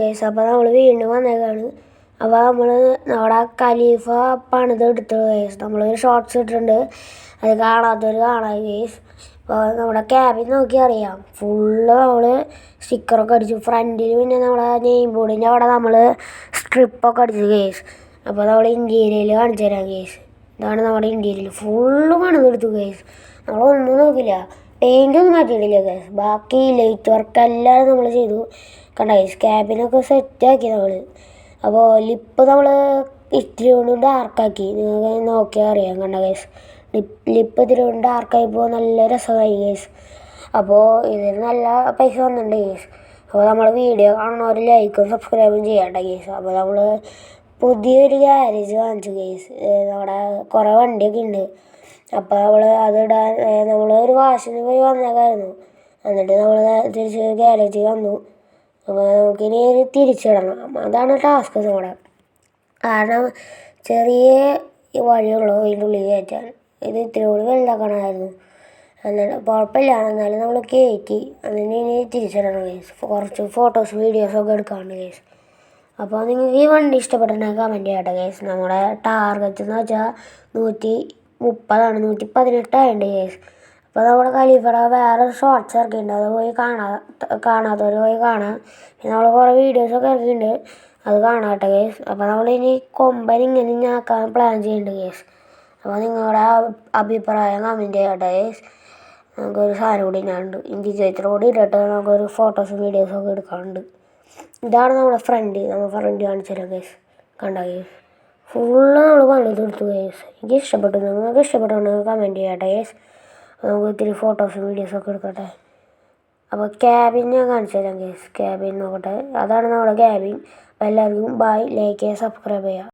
Case. അപ്പോൾ നമ്മൾ വീണ്ടും വന്നേക്കാണ്. അപ്പോൾ നമ്മൾ നമ്മുടെ ഖലീഫ പണിതെടുത്തു കേസ്. നമ്മളൊരു ഷോർട്ട്സ് ഇട്ടിട്ടുണ്ട്, അത് കാണാത്തവർ കാണാം കേസ്. അപ്പോൾ നമ്മുടെ ക്യാബിൻ നോക്കി അറിയാം, ഫുള്ള് നമ്മൾ സ്റ്റിക്കറൊക്കെ അടിച്ചു. ഫ്രണ്ടിൽ പിന്നെ നമ്മുടെ നെയിം ബോർഡിൻ്റെ അവിടെ നമ്മൾ സ്ട്രിപ്പൊക്കെ അടിച്ചു കേസ്. അപ്പോൾ നമ്മൾ ഇൻറ്റീരിയൽ കാണിച്ചു തരാം കേസ്. ഇതാണ് നമ്മുടെ ഇൻറ്റീരിയൽ, ഫുള്ള് പണിതെടുത്തു കേസ്. നമ്മളൊന്നും നോക്കില്ല, പെയിൻ്റൊന്നും മാറ്റിയിട്ടില്ല കേസ്. ബാക്കി ലൈറ്റ് വർക്ക് എല്ലാം നമ്മൾ ചെയ്തു. കണ്ട കേസ്, ക്യാബിനൊക്കെ സെറ്റാക്കി നമ്മൾ. അപ്പോൾ ലിപ്പ് നമ്മൾ ഇത്തിരി കൊണ്ട് ഡാർക്കാക്കി, നിങ്ങൾക്ക് നോക്കിയാൽ അറിയാം. കണ്ട കേസ്, ലിപ്പ് ഇത്തിരി കൊണ്ട് ഡാർക്കായിപ്പോൾ നല്ല രസമായി കേസ്. അപ്പോൾ ഇതിന് നല്ല പൈസ വന്നിട്ടുണ്ട് കേസ്. അപ്പോൾ നമ്മൾ വീഡിയോ കാണുന്നവർ ലൈക്കും സബ്സ്ക്രൈബും ചെയ്യണ്ട കേസ്. അപ്പോൾ നമ്മൾ പുതിയൊരു ഗ്യാരേജ് കാണിച്ചു കേസ്. നമ്മുടെ കുറേ വണ്ടിയൊക്കെ ഉണ്ട്. അപ്പോൾ നമ്മൾ അതിടാൻ നമ്മളൊരു വാഷിന് പോയി വന്നേക്കായിരുന്നു. എന്നിട്ട് നമ്മൾ തിരിച്ച് ഗ്യാരേജിൽ വന്നു. അപ്പോൾ നമുക്കിനി തിരിച്ചിടണം, അതാണ് ടാസ്ക് നമ്മുടെ. കാരണം ചെറിയ വഴിയുള്ളൂ ഇതിൻ്റെ ഉള്ളിൽ കയറ്റാൻ. ഇത് ഇത്തിരി കൂടി വലുതാക്കണമായിരുന്നു. എന്നിട്ട് കുഴപ്പമില്ല, എന്നാലും നമ്മൾ കയറ്റി. അതിന് ഇനി തിരിച്ചിടണം കേസ്. കുറച്ച് ഫോട്ടോസ് വീഡിയോസൊക്കെ എടുക്കാറുണ്ട് കേസ്. അപ്പോൾ നിങ്ങൾക്ക് ഈ വണ്ടി ഇഷ്ടപ്പെട്ടിട്ടുണ്ടെങ്കിൽ കമൻറ്റ് ചെയ്യട്ടെ കേസ്. നമ്മുടെ ടാർഗറ്റ് എന്ന് വെച്ചാൽ 130ആണ്, 118 കേസ്. അപ്പോൾ നമ്മുടെ ഖലീഫയുടെ വേറെ ഷോർട്ട്സ് ഇറക്കിയിട്ടുണ്ട്, അത് പോയി കാണാത്തവർ പോയി കാണാം. പിന്നെ നമ്മൾ കുറേ വീഡിയോസൊക്കെ ഇറക്കിയിട്ടുണ്ട്, അത് കാണാട്ടെ കേസ്. അപ്പോൾ നമ്മളിനി കൊമ്പൻ ഇങ്ങനെ ആക്കാൻ പ്ലാൻ ചെയ്യുന്നുണ്ട് കേസ്. അപ്പോൾ നിങ്ങളുടെ അഭിപ്രായം കമൻറ്റ് ചെയ്യട്ടെ കേസ്. നമുക്കൊരു സാധനം കൂടി ഇടാനുണ്ട്, ഇഞ്ചി ചൈത്ര കൂടി ഇട്ടിട്ട് നമുക്കൊരു ഫോട്ടോസും വീഡിയോസൊക്കെ എടുക്കാറുണ്ട്. ഇതാണ് നമ്മുടെ ഫ്രണ്ട് കാണിച്ചു തരാം കേസ്. കണ്ട കേസ്, ഫുള്ള് നമ്മൾ പണിതെടുത്തു കേസ്. എനിക്ക് ഇഷ്ടപ്പെട്ടു, നിങ്ങൾക്ക് ഇഷ്ടപ്പെട്ടുണ്ടെങ്കിൽ കമൻറ്റ് ചെയ്യട്ടെ കേസ്. നമുക്ക് ഇത്തിരി ഫോട്ടോസും വീഡിയോസൊക്കെ എടുക്കട്ടെ. അപ്പോൾ ക്യാബിൻ ഞാൻ കാണിച്ചു തരാം കേസ്. ക്യാബിൻ നോക്കട്ടെ, അതാണ് നമ്മുടെ ക്യാബിൻ. അപ്പോൾ എല്ലാവർക്കും ബൈ, ലൈക്ക് ചെയ്യുക, സബ്സ്ക്രൈബ് ചെയ്യുക.